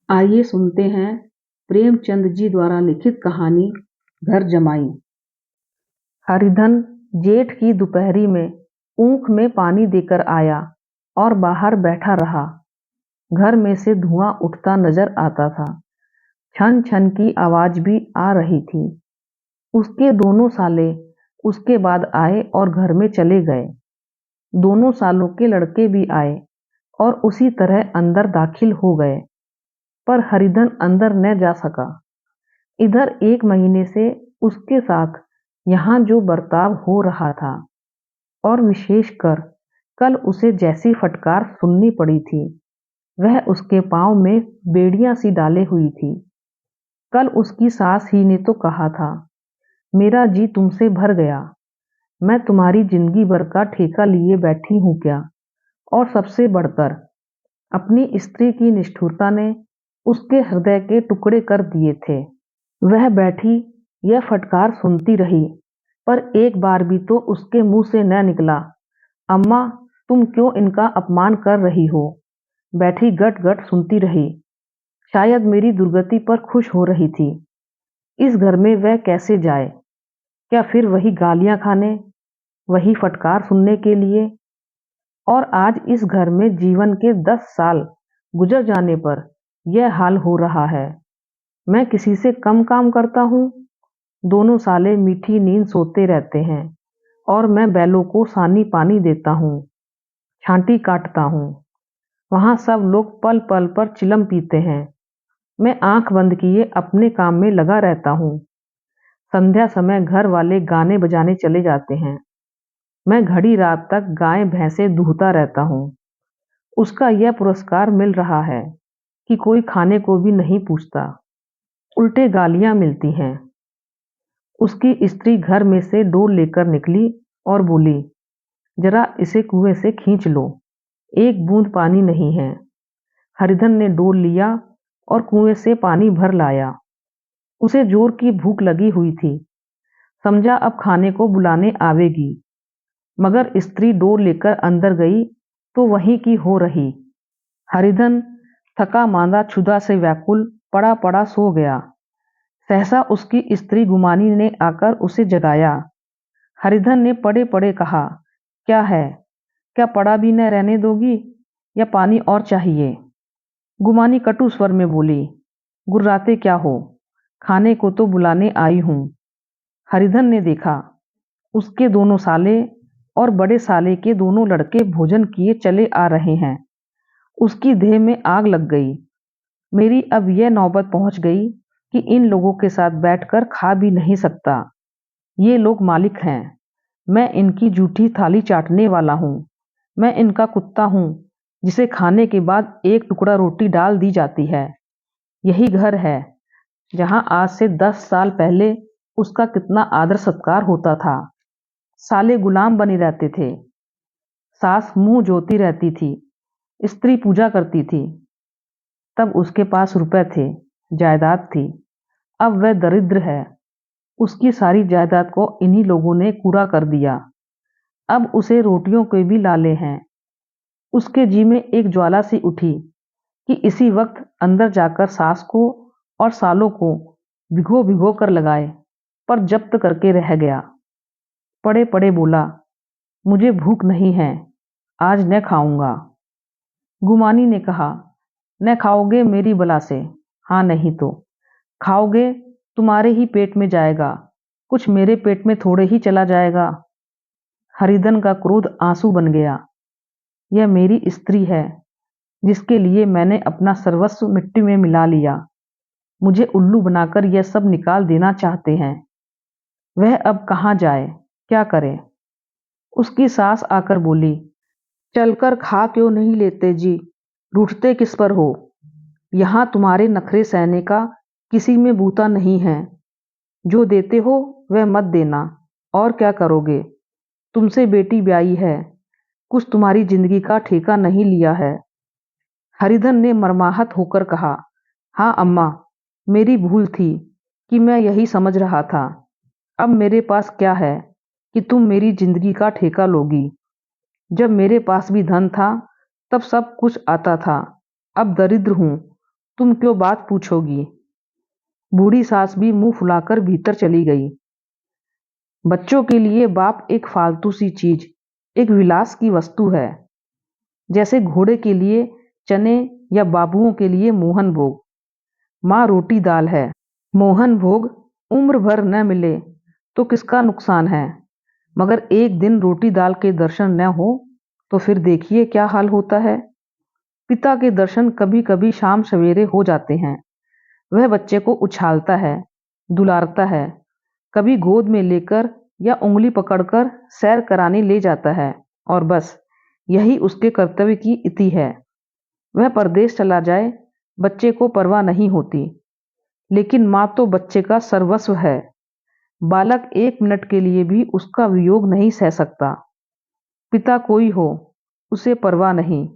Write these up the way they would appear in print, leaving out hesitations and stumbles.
आइए सुनते हैं प्रेमचंद जी द्वारा लिखित कहानी घर जमाई। हरिधन जेठ की दोपहरी में ऊख में पानी देकर आया और बाहर बैठा रहा। घर में से धुआं उठता नजर आता था। छन छन की आवाज भी आ रही थी। उसके दोनों साले उसके बाद आए और घर में चले गए। दोनों सालों के लड़के भी आए और उसी तरह अंदर दाखिल हो गए, पर हरिधन अंदर न जा सका। इधर 1 महीने से उसके साथ यहाँ जो बर्ताव हो रहा था, और विशेषकर कल उसे जैसी फटकार सुननी पड़ी थी, वह उसके पांव में बेड़ियां सी डाले हुई थी। कल उसकी सास ही ने तो कहा था, मेरा जी तुमसे भर गया, मैं तुम्हारी जिंदगी भर का ठेका लिए बैठी हूं क्या। और सबसे बढ़कर अपनी स्त्री की निष्ठुरता ने उसके हृदय के टुकड़े कर दिए थे। वह बैठी यह फटकार सुनती रही, पर एक बार भी तो उसके मुंह से न निकला, अम्मा तुम क्यों इनका अपमान कर रही हो। बैठी गट गट सुनती रही। शायद मेरी दुर्गति पर खुश हो रही थी। इस घर में वह कैसे जाए? क्या फिर वही गालियां खाने, वही फटकार सुनने के लिए? और आज इस घर में जीवन के 10 साल गुजर जाने पर यह हाल हो रहा है। मैं किसी से कम काम करता हूँ? दोनों साले मीठी नींद सोते रहते हैं और मैं बैलों को सानी पानी देता हूँ, छांटी काटता हूँ। वहाँ सब लोग पल पल पर चिलम पीते हैं। मैं आंख बंद किए अपने काम में लगा रहता हूँ। संध्या समय घर वाले गाने बजाने चले जाते हैं। मैं घड़ी रात तक गाय भैंसे दूहता रहता हूँ। उसका यह पुरस्कार मिल रहा है कि कोई खाने को भी नहीं पूछता, उल्टे गालियां मिलती हैं। उसकी स्त्री घर में से डोल लेकर निकली और बोली, जरा इसे कुएं से खींच लो, एक बूंद पानी नहीं है। हरिधन ने डोल लिया और कुएं से पानी भर लाया। उसे जोर की भूख लगी हुई थी। समझा अब खाने को बुलाने आवेगी, मगर स्त्री डोल लेकर अंदर गई तो वहीं की हो रही। हरिधन थका मांदा क्षुधा से व्याकुल पड़ा पड़ा सो गया। सहसा उसकी स्त्री गुमानी ने आकर उसे जगाया। हरिधन ने पड़े पड़े कहा, क्या है, क्या पड़ा भी न रहने दोगी या पानी और चाहिए? गुमानी कटु स्वर में बोली, गुर्राते क्या हो, खाने को तो बुलाने आई हूं। हरिधन ने देखा, उसके दोनों साले और बड़े साले के दोनों लड़के भोजन किए चले आ रहे हैं। उसकी देह में आग लग गई। मेरी अब यह नौबत पहुंच गई कि इन लोगों के साथ बैठकर खा भी नहीं सकता। ये लोग मालिक हैं, मैं इनकी जूठी थाली चाटने वाला हूँ। मैं इनका कुत्ता हूँ, जिसे खाने के बाद एक टुकड़ा रोटी डाल दी जाती है। यही घर है जहाँ आज से 10 साल पहले उसका कितना आदर सत्कार होता था। साले गुलाम बने रहते थे। सास मुंह जोती रहती थी, स्त्री पूजा करती थी। तब उसके पास रुपए थे, जायदाद थी। अब वह दरिद्र है। उसकी सारी जायदाद को इन्हीं लोगों ने कूड़ा कर दिया। अब उसे रोटियों के भी लाले हैं। उसके जी में एक ज्वाला सी उठी कि इसी वक्त अंदर जाकर सास को और सालों को भिगो भिगो कर लगाए, पर जब्त करके रह गया। पड़े पड़े बोला, मुझे भूख नहीं है, आज न खाऊंगा। गुमानी ने कहा, न खाओगे मेरी बला से, हाँ नहीं तो खाओगे तुम्हारे ही पेट में जाएगा, कुछ मेरे पेट में थोड़े ही चला जाएगा। हरिधन का क्रोध आंसू बन गया। यह मेरी स्त्री है, जिसके लिए मैंने अपना सर्वस्व मिट्टी में मिला लिया। मुझे उल्लू बनाकर यह सब निकाल देना चाहते हैं। वह अब कहाँ जाए, क्या करे? उसकी सास आकर बोली, चलकर खा क्यों नहीं लेते जी, रूठते किस पर हो? यहाँ तुम्हारे नखरे सहने का किसी में बूता नहीं है। जो देते हो वह मत देना, और क्या करोगे? तुमसे बेटी ब्याई है, कुछ तुम्हारी जिंदगी का ठेका नहीं लिया है। हरिधन ने मर्माहत होकर कहा, हाँ अम्मा, मेरी भूल थी कि मैं यही समझ रहा था। अब मेरे पास क्या है कि तुम मेरी जिंदगी का ठेका लोगी? जब मेरे पास भी धन था तब सब कुछ आता था। अब दरिद्र हूँ तुम क्यों बात पूछोगी? बूढ़ी सास भी मुंह फुलाकर भीतर चली गई। बच्चों के लिए बाप एक फालतू सी चीज, एक विलास की वस्तु है, जैसे घोड़े के लिए चने या बाबुओं के लिए मोहन भोग। माँ रोटी दाल है। मोहन भोग उम्र भर न मिले तो किसका नुकसान है, मगर एक दिन रोटी दाल के दर्शन न हो तो फिर देखिए क्या हाल होता है। पिता के दर्शन कभी कभी शाम सवेरे हो जाते हैं। वह बच्चे को उछालता है, दुलारता है, कभी गोद में लेकर या उंगली पकड़कर सैर कराने ले जाता है, और बस यही उसके कर्तव्य की इति है। वह परदेश चला जाए, बच्चे को परवाह नहीं होती, लेकिन माँ तो बच्चे का सर्वस्व है। बालक एक मिनट के लिए भी उसका वियोग नहीं सह सकता। पिता कोई हो, उसे परवाह नहीं,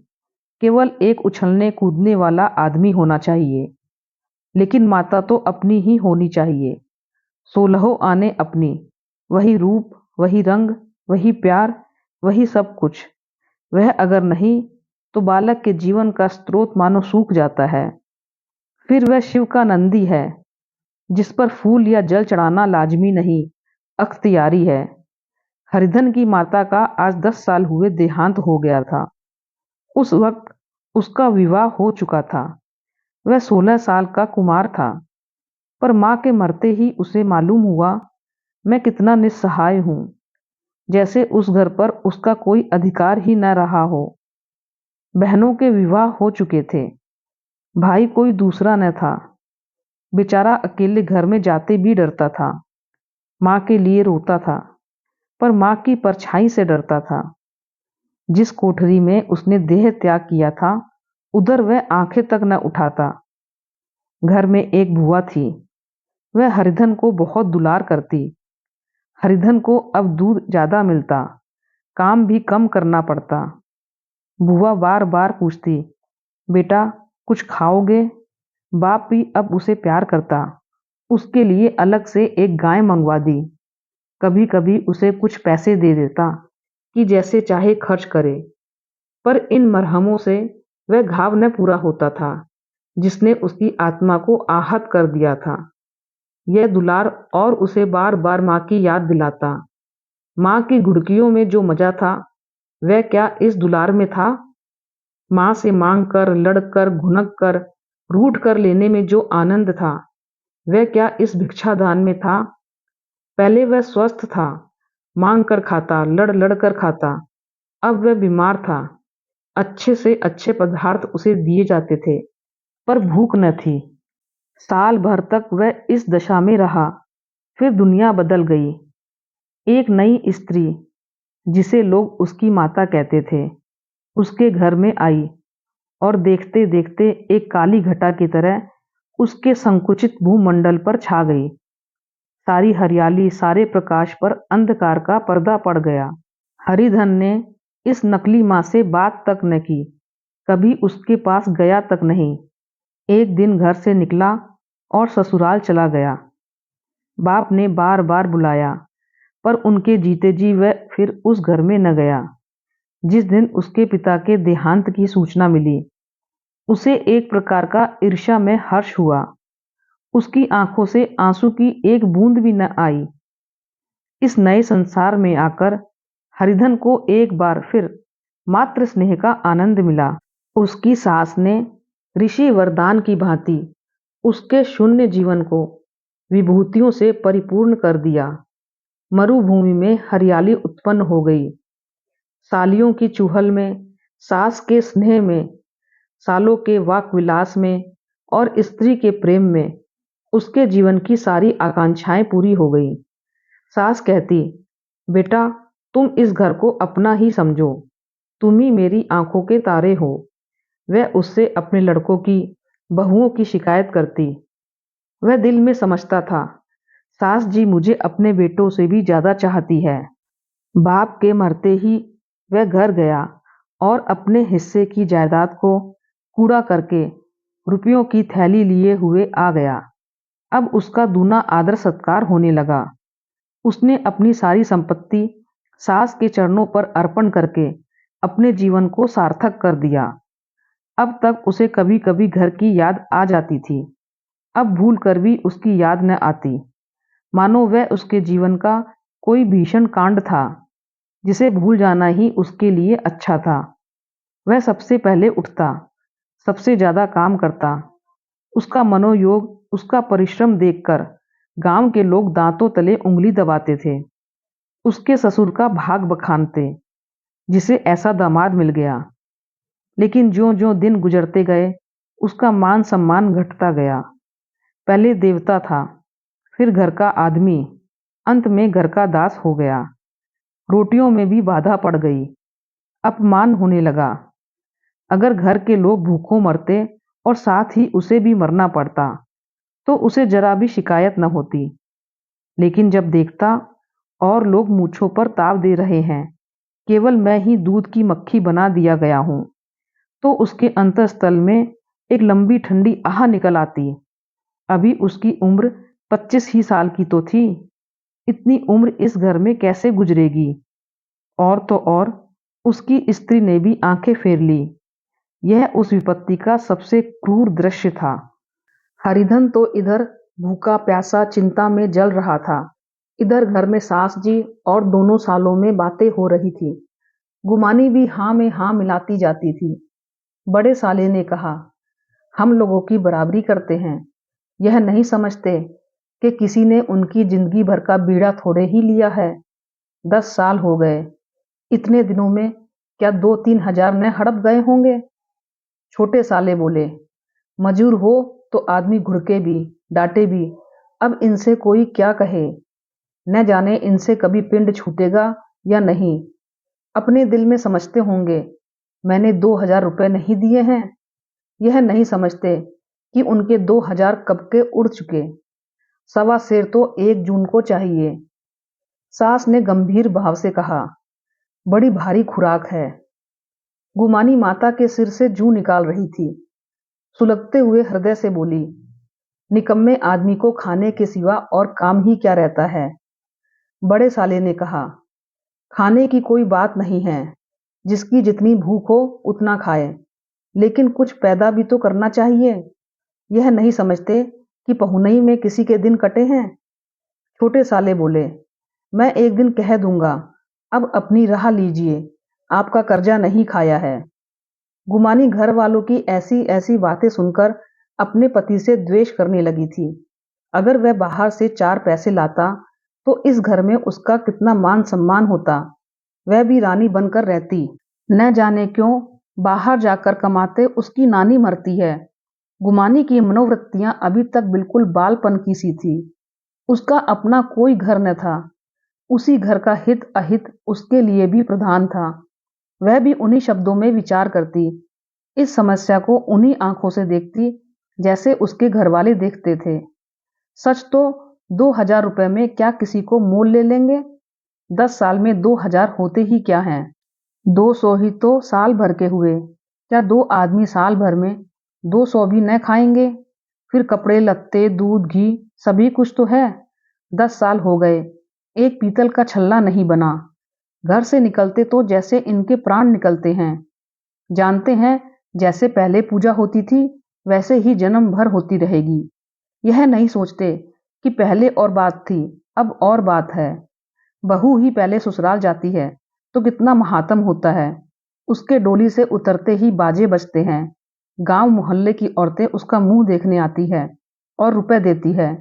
केवल एक उछलने कूदने वाला आदमी होना चाहिए। लेकिन माता तो अपनी ही होनी चाहिए, 16 आने अपनी, वही रूप, वही रंग, वही प्यार, वही सब कुछ। वह अगर नहीं तो बालक के जीवन का स्रोत मानो सूख जाता है। फिर वह शिव का नंदी है, जिस पर फूल या जल चढ़ाना लाजमी नहीं, अख्तियारी है। हरिधन की माता का आज 10 साल हुए देहांत हो गया था। उस वक्त उसका विवाह हो चुका था। वह 16 साल का कुमार था, पर माँ के मरते ही उसे मालूम हुआ मैं कितना निस्सहाय हूँ, जैसे उस घर पर उसका कोई अधिकार ही न रहा हो। बहनों के विवाह हो चुके थे, भाई कोई दूसरा न था। बेचारा अकेले घर में जाते भी डरता था। माँ के लिए रोता था, पर माँ की परछाई से डरता था। जिस कोठरी में उसने देह त्याग किया था, उधर वह आंखें तक न उठाता। घर में एक बुआ थी, वह हरिधन को बहुत दुलार करती। हरिधन को अब दूध ज्यादा मिलता, काम भी कम करना पड़ता। बुआ बार बार पूछती, बेटा कुछ खाओगे? बाप भी अब उसे प्यार करता, उसके लिए अलग से एक गाय मंगवा दी। कभी कभी उसे कुछ पैसे दे देता कि जैसे चाहे खर्च करे, पर इन मरहमों से वह घाव न पूरा होता था जिसने उसकी आत्मा को आहत कर दिया था। यह दुलार और उसे बार बार माँ की याद दिलाता। माँ की घुड़कियों में जो मजा था, वह क्या इस दुलार में था? माँ से मांग कर, लड़कर, घुनक कर, रूठ कर लेने में जो आनंद था, वह क्या इस भिक्षादान में था? पहले वह स्वस्थ था, मांग कर खाता, लड़ लड़ कर खाता। अब वह बीमार था, अच्छे से अच्छे पदार्थ उसे दिए जाते थे, पर भूख न थी। साल भर तक वह इस दशा में रहा। फिर दुनिया बदल गई। एक नई स्त्री, जिसे लोग उसकी माता कहते थे, उसके घर में आई और देखते देखते एक काली घटा की तरह उसके संकुचित भूमंडल पर छा गई। सारी हरियाली, सारे प्रकाश पर अंधकार का पर्दा पड़ गया। हरिधन ने इस नकली माँ से बात तक न की, कभी उसके पास गया तक नहीं। एक दिन घर से निकला और ससुराल चला गया। बाप ने बार बार बुलाया, पर उनके जीते जी वह फिर उस घर में न गया। जिस दिन उसके पिता के देहांत की सूचना मिली, उसे एक प्रकार का ईर्ष्या में हर्ष हुआ। उसकी आंखों से आंसू की एक बूंद भी न आई। इस नए संसार में आकर हरिधन को एक बार फिर मातृ स्नेह का आनंद मिला। उसकी सास ने ऋषि वरदान की भांति उसके शून्य जीवन को विभूतियों से परिपूर्ण कर दिया। मरुभूमि में हरियाली उत्पन्न हो गई। सालियों की चूहल में, सास के स्नेह में, सालों के वाक विलास में और स्त्री के प्रेम में उसके जीवन की सारी आकांक्षाएं पूरी हो गई। सास कहती, बेटा तुम इस घर को अपना ही समझो, तुम ही मेरी आंखों के तारे हो। वह उससे अपने लड़कों की, बहुओं की शिकायत करती। वह दिल में समझता था, सास जी मुझे अपने बेटों से भी ज्यादा चाहती है। बाप के मरते ही वह घर गया और अपने हिस्से की जायदाद को कूड़ा करके रुपयों की थैली लिए हुए आ गया। अब उसका दूना आदर सत्कार होने लगा। उसने अपनी सारी संपत्ति सास के चरणों पर अर्पण करके अपने जीवन को सार्थक कर दिया। अब तक उसे कभी कभी घर की याद आ जाती थी, अब भूल कर भी उसकी याद न आती, मानो वह उसके जीवन का कोई भीषण कांड था जिसे भूल जाना ही उसके लिए अच्छा था। वह सबसे पहले उठता, सबसे ज्यादा काम करता। उसका मनोयोग, उसका परिश्रम देखकर गांव के लोग दांतों तले उंगली दबाते थे। उसके ससुर का भाग बखानते, जिसे ऐसा दामाद मिल गया। लेकिन ज्यों ज्यों दिन गुजरते गए, उसका मान सम्मान घटता गया। पहले देवता था, फिर घर का आदमी, अंत में घर का दास हो गया। रोटियों में भी बाधा पड़ गई, अपमान होने लगा। अगर घर के लोग भूखों मरते और साथ ही उसे भी मरना पड़ता तो उसे जरा भी शिकायत न होती। लेकिन जब देखता और लोग मूछों पर ताव दे रहे हैं, केवल मैं ही दूध की मक्खी बना दिया गया हूं, तो उसके अंतःस्थल में एक लंबी ठंडी आह निकल आती। अभी उसकी उम्र 25 ही साल की तो थी। इतनी उम्र इस घर में कैसे गुजरेगी? और तो और उसकी स्त्री ने भी आंखें फेर ली। यह उस विपत्ति का सबसे क्रूर दृश्य था। हरिधन तो इधर भूखा प्यासा चिंता में जल रहा था, इधर घर में सास जी और दोनों सालों में बातें हो रही थी। गुमानी भी हाँ में हाँ मिलाती जाती थी। बड़े साले ने कहा, हम लोगों की बराबरी करते हैं, यह नहीं समझते कि किसी ने उनकी जिंदगी भर का बीड़ा थोड़े ही लिया है। 10 साल हो गए, इतने दिनों में क्या 2-3 हजार न हड़प गए होंगे। छोटे साले बोले, मजूर हो तो आदमी घुड़के भी, डांटे भी, अब इनसे कोई क्या कहे। न जाने इनसे कभी पिंड छूटेगा या नहीं। अपने दिल में समझते होंगे मैंने 2 हजार रुपये नहीं दिए हैं। यह नहीं समझते कि उनके 2 हजार कब के उड़ चुके। सवा सेर तो 1 जून को चाहिए। सास ने गंभीर भाव से कहा, बड़ी भारी खुराक है। गुमानी माता के सिर से जूं निकाल रही थी। सुलगते हुए हृदय से बोली, निकम्मे आदमी को खाने के सिवा और काम ही क्या रहता है। बड़े साले ने कहा, खाने की कोई बात नहीं है, जिसकी जितनी भूख हो उतना खाए, लेकिन कुछ पैदा भी तो करना चाहिए। यह नहीं समझते कि पहुनई में किसी के दिन कटे हैं। छोटे साले बोले, मैं एक दिन कह दूंगा, अब अपनी राह लीजिए, आपका कर्जा नहीं खाया है। गुमानी घर वालों की ऐसी ऐसी बातें सुनकर अपने पति से द्वेष करने लगी थी। अगर वह बाहर से 4 पैसे लाता तो इस घर में उसका कितना मान सम्मान होता। वह भी रानी बनकर रहती। न जाने क्यों बाहर जाकर कमाते उसकी नानी मरती है। गुमानी की मनोवृत्तियां अभी तक बिल्कुल बालपन की सी थी। उसका अपना कोई घर न था। उसी घर का हित अहित उसके लिए भी प्रधान था। वह भी उन्हीं शब्दों में विचार करती, इस समस्या को उन्हीं आंखों से देखती जैसे उसके घरवाले देखते थे। सच तो 2 हजार रुपये में क्या किसी को मोल ले लेंगे। 10 साल में 2 हजार होते ही क्या हैं। 200 ही तो साल भर के हुए। क्या 2 आदमी साल भर में 200 भी न खाएंगे। फिर कपड़े लत्ते दूध घी सभी कुछ तो है। 10 साल हो गए, एक पीतल का छल्ला नहीं बना। घर से निकलते तो जैसे इनके प्राण निकलते हैं। जानते हैं जैसे पहले पूजा होती थी वैसे ही जन्म भर होती रहेगी। यह नहीं सोचते कि पहले और बात थी, अब और बात है। बहू ही पहले ससुराल जाती है तो कितना महात्म होता है। उसके डोली से उतरते ही बाजे बजते हैं। गांव मोहल्ले की औरतें उसका मुंह देखने आती है और रुपए देती है।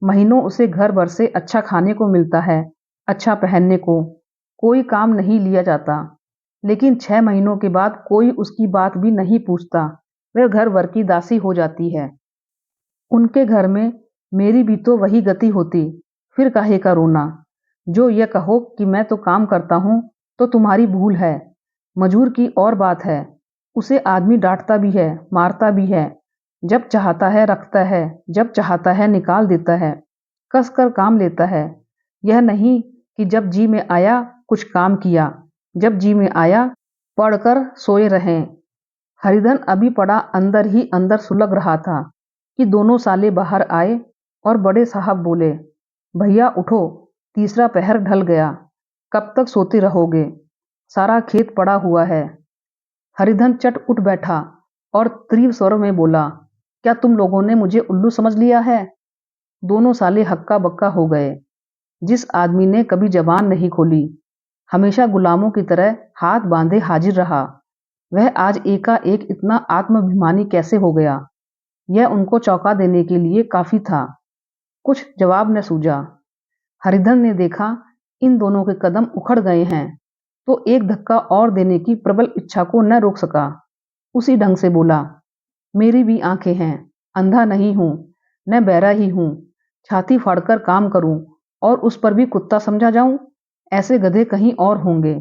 महीनों उसे घर भर से अच्छा खाने को मिलता है, अच्छा पहनने को। कोई काम नहीं लिया जाता। लेकिन 6 महीनों के बाद कोई उसकी बात भी नहीं पूछता। वह घर भर की दासी हो जाती है। उनके घर में मेरी भी तो वही गति होती, फिर काहे का रोना। जो यह कहो कि मैं तो काम करता हूं तो तुम्हारी भूल है। मजूर की और बात है, उसे आदमी डांटता भी है, मारता भी है। जब चाहता है रखता है, जब चाहता है निकाल देता है, कस कर काम लेता है। यह नहीं कि जब जी में आया कुछ काम किया, जब जी में आया पढ़कर सोए रहें। हरिधन अभी पड़ा अंदर ही अंदर सुलग रहा था कि दोनों साले बाहर आए और बड़े साहब बोले, भैया उठो, तीसरा पहर ढल गया, कब तक सोते रहोगे, सारा खेत पड़ा हुआ है। हरिधन चट उठ बैठा और तीव्र स्वर में बोला, क्या तुम लोगों ने मुझे उल्लू समझ लिया है? दोनों साले हक्का बक्का हो गए। जिस आदमी ने कभी जबान नहीं खोली, हमेशा गुलामों की तरह हाथ बांधे हाजिर रहा, वह आज एकाएक इतना आत्माभिमानी कैसे हो गया? यह उनको चौंका देने के लिए काफी था। कुछ जवाब न सूझा। हरिधन ने देखा इन दोनों के कदम उखड़ गए हैं, तो एक धक्का और देने की प्रबल इच्छा को न रोक सका। उसी ढंग से बोला, मेरी भी आंखें हैं, अंधा नहीं हूं, न बहरा ही हूं। छाती फाड़कर काम करूं और उस पर भी कुत्ता समझा जाऊं? ऐसे गधे कहीं और होंगे।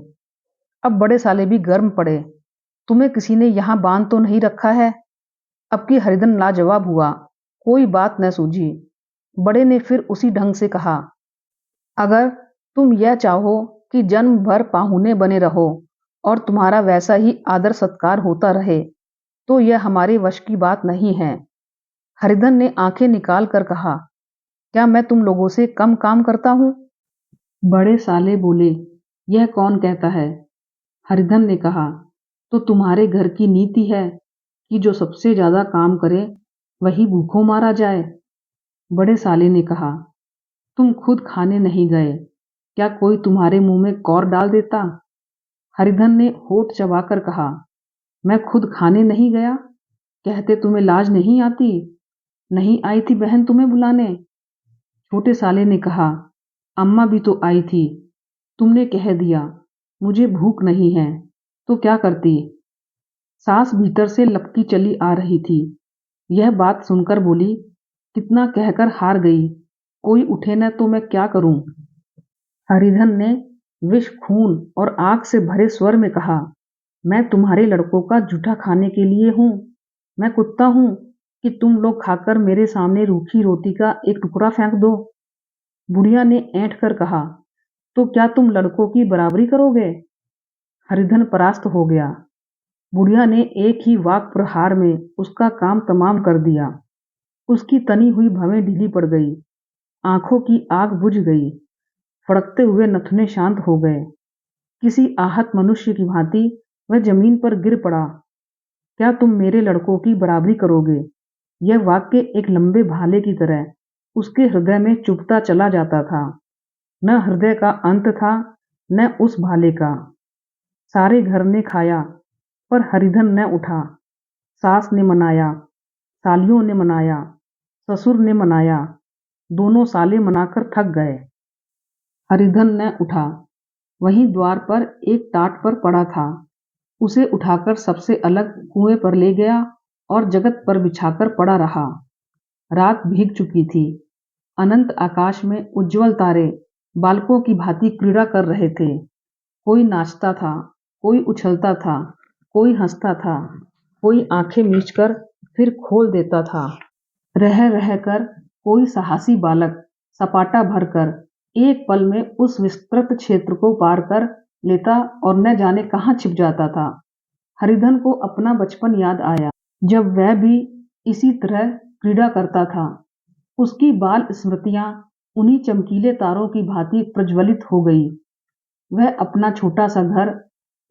अब बड़े साले भी गर्म पड़े। तुम्हें किसी ने यहां बांध तो नहीं रखा है? अब की हरिधन लाजवाब हुआ, कोई बात न सूझी। बड़े ने फिर उसी ढंग से कहा, अगर तुम यह चाहो कि जन्म भर पाहुने बने रहो और तुम्हारा वैसा ही आदर सत्कार होता रहे, तो यह हमारे वश की बात नहीं है। हरिधन ने आंखें निकाल कर कहा, क्या मैं तुम लोगों से कम काम करता हूं? बड़े साले बोले, यह कौन कहता है? हरिधन ने कहा, तो तुम्हारे घर की नीति है कि जो सबसे ज्यादा काम करे वही भूखों मारा जाए। बड़े साले ने कहा, तुम खुद खाने नहीं गए, क्या कोई तुम्हारे मुंह में कौर डाल देता? हरिधन ने होठ चबाकर कहा, मैं खुद खाने नहीं गया? कहते तुम्हें लाज नहीं आती? नहीं आई थी बहन तुम्हें बुलाने? छोटे साले ने कहा, अम्मा भी तो आई थी, तुमने कह दिया मुझे भूख नहीं है, तो क्या करती? सास भीतर से लपकी चली आ रही थी। यह बात सुनकर बोली, कितना कहकर हार गई, कोई उठे न तो मैं क्या करूं? हरिधन ने विष खून और आग से भरे स्वर में कहा, मैं तुम्हारे लड़कों का जूठा खाने के लिए हूं? मैं कुत्ता हूं कि तुम लोग खाकर मेरे सामने रूखी रोटी का एक टुकड़ा फेंक दो? बुढ़िया ने ऐंठ कर कहा, तो क्या तुम लड़कों की बराबरी करोगे? हरिधन परास्त हो गया। बुढ़िया ने एक ही वाक प्रहार में उसका काम तमाम कर दिया। उसकी तनी हुई भवें ढीली पड़ गई, आंखों की आग बुझ गई, फड़कते हुए नथुने शांत हो गए। किसी आहत मनुष्य की भांति वह जमीन पर गिर पड़ा। क्या तुम मेरे लड़कों की बराबरी करोगे? यह वाक्य एक लंबे भाले की तरह उसके हृदय में चुभता चला जाता था। न हृदय का अंत था, न उस भाले का। सारे घर ने खाया, पर हरिधन न उठा। सास ने मनाया, सालियों ने मनाया, ससुर ने मनाया, दोनों साले मनाकर थक गए। हरिधन न उठा। वहीं द्वार पर एक टाट पर पड़ा था। उसे उठाकर सबसे अलग कुएं पर ले गया और जगत पर बिछाकर पड़ा रहा। रात भीग चुकी थी। अनंत आकाश में उज्ज्वल तारे बालकों की भांति क्रीड़ा कर रहे थे। कोई नाचता था, कोई उछलता था, कोई हंसता था, कोई आंखें मीचकर फिर खोल देता था। रह रहकर कोई साहसी बालक सपाटा भरकर एक पल में उस विस्तृत क्षेत्र को पार कर लेता और न जाने कहाँ छिप जाता था। हरिधन को अपना बचपन याद आया, जब वह भी इसी तरह क्रीड़ा करता था। उसकी बाल स्मृतियां उन्हीं चमकीले तारों की भांति प्रज्वलित हो गई। वह अपना छोटा सा घर,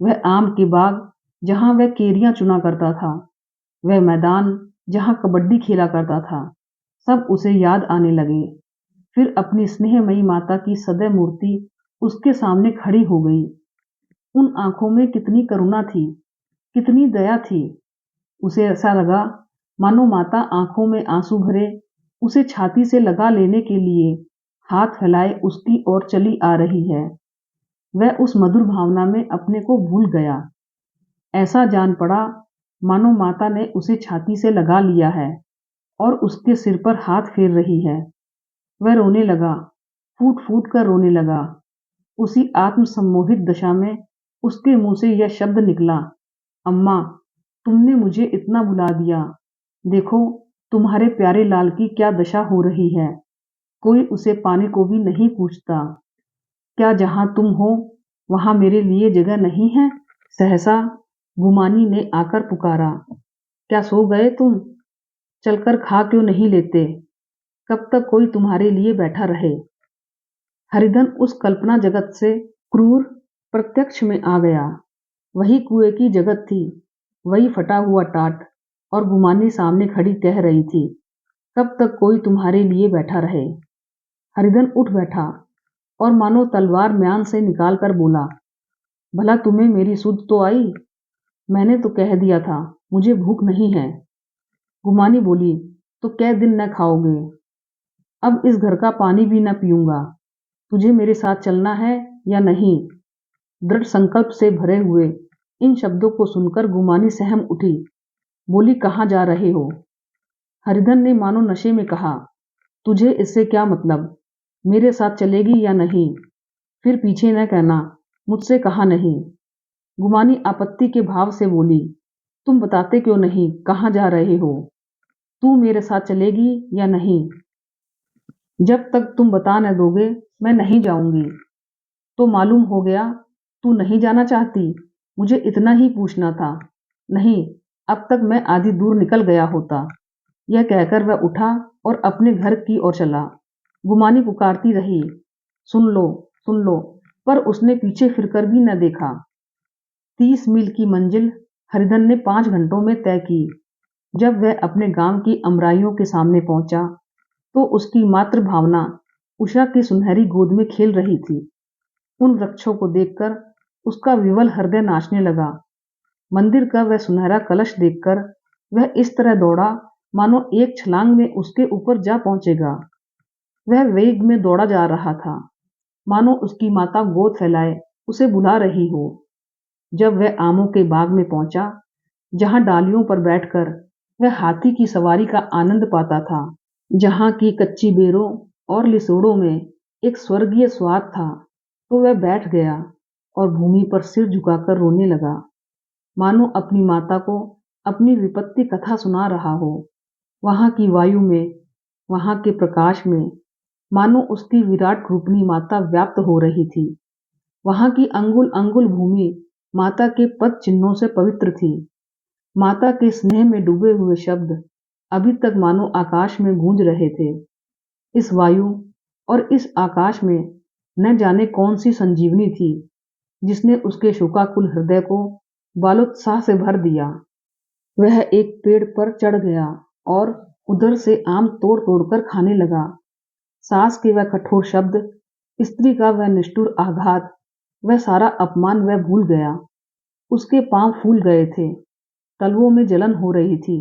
वह आम के बाग जहां वह केरियां चुना करता था, वह मैदान जहां कबड्डी खेला करता था, सब उसे याद आने लगे। फिर अपनी स्नेहमयी माता की सदैव मूर्ति उसके सामने खड़ी हो गई। उन आंखों में कितनी करुणा थी, कितनी दया थी। उसे ऐसा लगा मानो माता आंखों में आंसू भरे उसे छाती से लगा लेने के लिए हाथ फैलाए उसकी ओर चली आ रही है। वह उस मधुर भावना में अपने को भूल गया। ऐसा जान पड़ा मानो माता ने उसे छाती से लगा लिया है और उसके सिर पर हाथ फेर रही है। वह रोने लगा, फूट फूट कर रोने लगा। उसी आत्मसम्मोहित दशा में उसके मुंह से यह शब्द निकला, अम्मा, तुमने मुझे इतना बुला दिया, देखो तुम्हारे प्यारे लाल की क्या दशा हो रही है। कोई उसे पाने को भी नहीं पूछता। क्या जहां तुम हो वहां मेरे लिए जगह नहीं है? सहसा गुमानी ने आकर पुकारा, क्या सो गए तुम? चलकर खा क्यों नहीं लेते? कब तक कोई तुम्हारे लिए बैठा रहे? हरिधन उस कल्पना जगत से क्रूर प्रत्यक्ष में आ गया। वही कुएं की जगत थी, वही फटा हुआ टाट, और गुमानी सामने खड़ी कह रही थी, कब तक कोई तुम्हारे लिए बैठा रहे। हरिधन उठ बैठा और मानो तलवार म्यान से निकाल कर बोला, भला तुम्हें मेरी सुध तो आई? मैंने तो कह दिया था मुझे भूख नहीं है। गुमानी बोली, तो कै दिन न खाओगे? अब इस घर का पानी भी न पीऊंगा। तुझे मेरे साथ चलना है या नहीं? दृढ़ संकल्प से भरे हुए इन शब्दों को सुनकर गुमानी सहम उठी। बोली, कहाँ जा रहे हो? हरिधन ने मानो नशे में कहा, तुझे इससे क्या मतलब? मेरे साथ चलेगी या नहीं? फिर पीछे न कहना, मुझसे कहा नहीं। गुमानी आपत्ति के भाव से बोली, तुम बताते क्यों नहीं कहाँ जा रहे हो? तू मेरे साथ चलेगी या नहीं? जब तक तुम बता न दोगे मैं नहीं जाऊंगी। तो मालूम हो गया तू नहीं जाना चाहती। मुझे इतना ही पूछना था। नहीं, अब तक मैं आधी दूर निकल गया होता। यह कहकर वह उठा और अपने घर की ओर चला। गुमानी पुकारती रही, सुन लो, सुन लो, पर उसने पीछे फिरकर भी न देखा। 30 मील की मंजिल हरिधन ने 5 घंटों में तय की। जब वह अपने गांव की अमराइयों के सामने पहुंचा तो उसकी मातृ भावना उषा की सुनहरी गोद में खेल रही थी। उन वृक्षों को देखकर उसका विवल हृदय नाचने लगा। मंदिर का वह सुनहरा कलश देखकर वह इस तरह दौड़ा मानो एक छलांग में उसके ऊपर जा पहुंचेगा। वह वेग में दौड़ा जा रहा था, मानो उसकी माता गोद फैलाए उसे बुला रही हो। जब वह आमों के बाग में पहुंचा, जहां डालियों पर बैठकर वह हाथी की सवारी का आनंद पाता था, जहां की कच्ची बेरों और लिसोड़ों में एक स्वर्गीय स्वाद था, तो वह बैठ गया और भूमि पर सिर झुकाकर रोने लगा, मानो अपनी माता को अपनी विपत्ति कथा सुना रहा हो। वहां की वायु में, वहां के प्रकाश में मानो उसकी विराट रूपनी माता व्याप्त हो रही थी। वहां की अंगुल अंगुल भूमि माता के पद चिन्हों से पवित्र थी। माता के स्नेह में डूबे हुए शब्द अभी तक मानो आकाश में गूंज रहे थे। इस वायु और इस आकाश में न जाने कौन सी संजीवनी थी जिसने उसके शोकाकुल हृदय को बालोत्साह से भर दिया। वह एक पेड़ पर चढ़ गया और उधर से आम तोड़ तोड़कर खाने लगा। सास के वह कठोर शब्द, स्त्री का वह निष्ठुर आघात, वह सारा अपमान वह भूल गया। उसके पांव फूल गए थे, तलवों में जलन हो रही थी,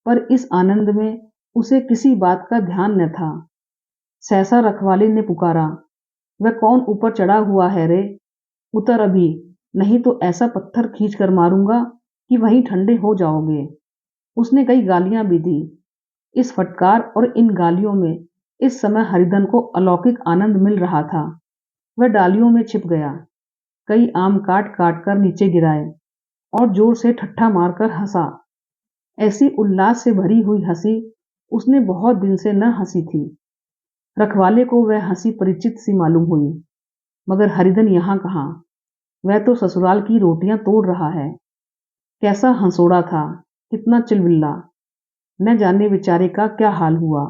पर इस आनंद में उसे किसी बात का ध्यान न था। सहसा रखवाले ने पुकारा, वह कौन ऊपर चढ़ा हुआ है रे? उतर अभी, नहीं तो ऐसा पत्थर खींच कर मारूंगा कि वहीं ठंडे हो जाओगे। उसने कई गालियां भी दी। इस फटकार और इन गालियों में इस समय हरिधन को अलौकिक आनंद मिल रहा था। वह डालियों में छिप गया, कई आम काट काट कर नीचे गिराए और जोर से ठट्ठा मारकर हंसा। ऐसी उल्लास से भरी हुई हंसी उसने बहुत दिन से न हंसी थी। रखवाले को वह हंसी परिचित सी मालूम हुई, मगर हरिधन यहाँ कहाँ? वह तो ससुराल की रोटियां तोड़ रहा है। कैसा हंसोड़ा था, कितना चिलविल्ला! न जाने बेचारे का क्या हाल हुआ।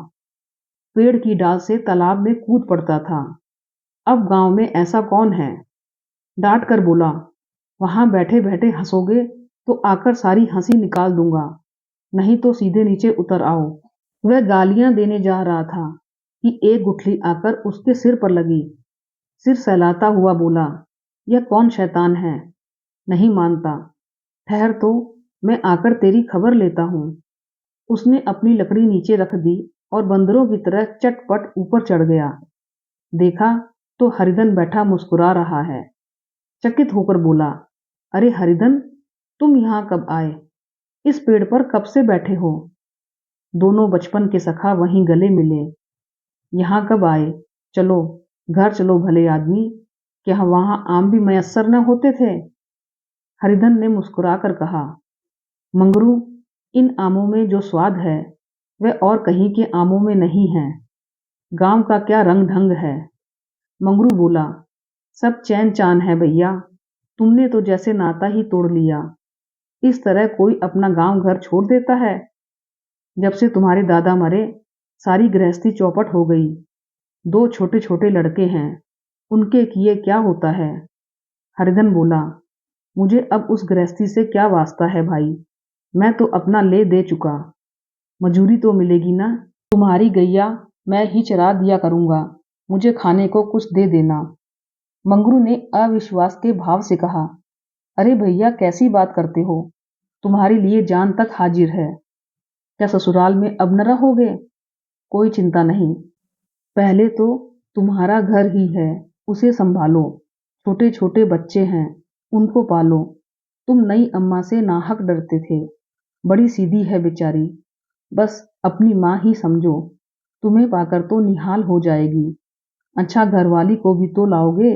पेड़ की डाल से तालाब में कूद पड़ता था। अब गांव में ऐसा कौन है? डांट कर बोला, वहां बैठे बैठे हंसोगे तो आकर सारी हंसी निकाल दूंगा, नहीं तो सीधे नीचे उतर आओ। वह गालियां देने जा रहा था कि एक गुठली आकर उसके सिर पर लगी। सिर सहलाता हुआ बोला, यह कौन शैतान है? नहीं मानता? ठहर तो, मैं आकर तेरी खबर लेता हूँ। उसने अपनी लकड़ी नीचे रख दी और बंदरों की तरह चटपट ऊपर चढ़ गया। देखा तो हरिधन बैठा मुस्कुरा रहा है। चकित होकर बोला, अरे हरिधन, तुम यहाँ कब आए? इस पेड़ पर कब से बैठे हो? दोनों बचपन के सखा वहीं गले मिले। यहाँ कब आए? चलो घर चलो भले आदमी, क्या वहां आम भी मयस्सर न होते थे? हरिधन ने मुस्कुराकर कहा, मंगरू, इन आमों में जो स्वाद है वह और कहीं के आमों में नहीं है। गांव का क्या रंग ढंग है। मंगरू बोला, सब चैन चान है भैया, तुमने तो जैसे नाता ही तोड़ लिया। इस तरह कोई अपना गांव घर छोड़ देता है? जब से तुम्हारे दादा मरे सारी गृहस्थी चौपट हो गई। 2 छोटे छोटे लड़के हैं, उनके किए क्या होता है? हरिधन बोला, मुझे अब उस गृहस्थी से क्या वास्ता है भाई। मैं तो अपना ले दे चुका, मजूरी तो मिलेगी ना। तुम्हारी गैया मैं ही चरा दिया करूंगा, मुझे खाने को कुछ दे देना। मंगरू ने अविश्वास के भाव से कहा। अरे भैया कैसी बात करते हो, तुम्हारे लिए जान तक हाजिर है। क्या ससुराल में अब न रहोगे? कोई चिंता नहीं, पहले तो तुम्हारा घर ही है, उसे संभालो। छोटे छोटे बच्चे हैं, उनको पालो। तुम नई अम्मा से नाहक डरते थे, बड़ी सीधी है बेचारी, बस अपनी माँ ही समझो। तुम्हें पाकर तो निहाल हो जाएगी। अच्छा घरवाली को भी तो लाओगे।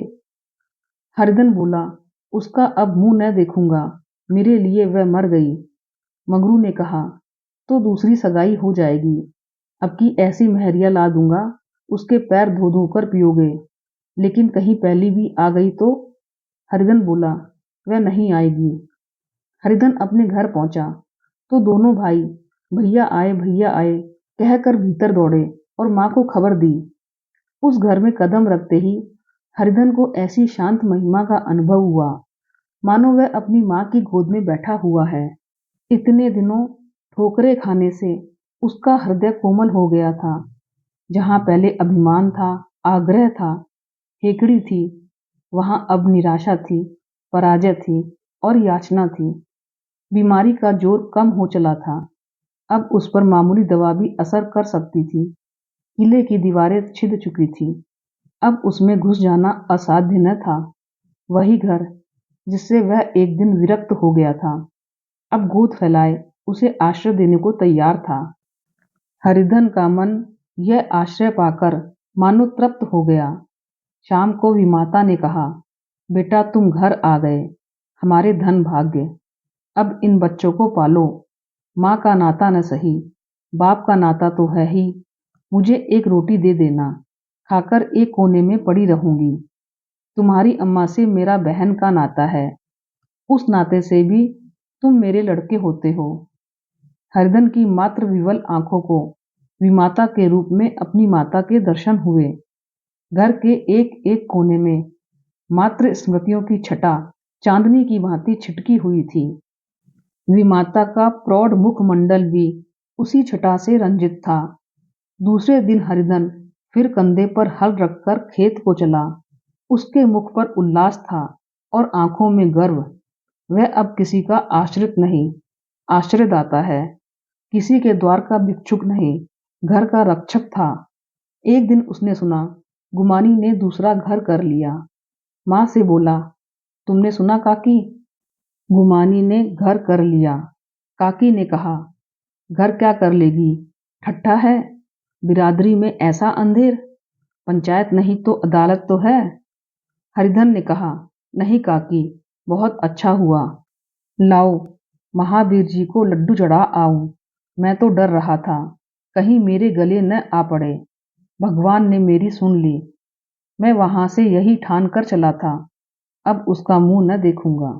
हरिधन बोला, उसका अब मुंह न देखूंगा, मेरे लिए वह मर गई। मंगरू ने कहा, तो दूसरी सगाई हो जाएगी, अब की ऐसी महरिया ला दूंगा, उसके पैर धो धो कर पियोगे। लेकिन कहीं पहली भी आ गई तो? हरिधन बोला, वह नहीं आएगी। हरिधन अपने घर पहुंचा तो दोनों भाई भैया आए कहकर भीतर दौड़े और माँ को खबर दी। उस घर में कदम रखते ही हरिधन को ऐसी शांत महिमा का अनुभव हुआ, मानो वह अपनी माँ की गोद में बैठा हुआ है। इतने दिनों ठोकरे खाने से उसका हृदय कोमल हो गया था। जहाँ पहले अभिमान था, आग्रह था, हेकड़ी थी, वहाँ अब निराशा थी, पराजय थी और याचना थी। बीमारी का जोर कम हो चला था, अब उस पर मामूली दवा भी असर कर सकती थी। किले की दीवारें छिद चुकी थी, अब उसमें घुस जाना असाध्य न था। वही घर जिससे वह एक दिन विरक्त हो गया था, अब गोद फैलाए उसे आश्रय देने को तैयार था। हरिधन का मन यह आश्रय पाकर मानो तृप्त हो गया। शाम को विमाता ने कहा, बेटा तुम घर आ गए, हमारे धन भाग्य। अब इन बच्चों को पालो। माँ का नाता न सही, बाप का नाता तो है ही। मुझे एक रोटी दे देना, खाकर एक कोने में पड़ी रहूंगी। तुम्हारी अम्मा से मेरा बहन का नाता है, उस नाते से भी तुम मेरे लड़के होते हो। हरिधन की मात्र विवल आंखों को विमाता के रूप में अपनी माता के दर्शन हुए। घर के एक एक कोने में मात्र स्मृतियों की छटा चांदनी की भांति छिटकी हुई थी। विमाता का प्रौढ़ मुखमंडल भी उसी छटा से रंजित था। दूसरे दिन हरिधन फिर कंधे पर हल रखकर खेत को चला। उसके मुख पर उल्लास था और आंखों में गर्व। वह अब किसी का आश्रित नहीं, आश्रयदाता है। किसी के द्वार का भिक्षुक नहीं, घर का रक्षक था। एक दिन उसने सुना गुमानी ने दूसरा घर कर लिया। माँ से बोला, तुमने सुना काकी? गुमानी ने घर कर लिया। काकी ने कहा, घर क्या कर लेगी, ठट्ठा है, बिरादरी में ऐसा अंधेर, पंचायत नहीं तो अदालत तो है। हरिधन ने कहा, नहीं काकी, बहुत अच्छा हुआ। लाओ महावीर जी को लड्डू चढ़ा आऊं। मैं तो डर रहा था कहीं मेरे गले न आ पड़े। भगवान ने मेरी सुन ली। मैं वहां से यही ठान कर चला था, अब उसका मुंह न देखूंगा।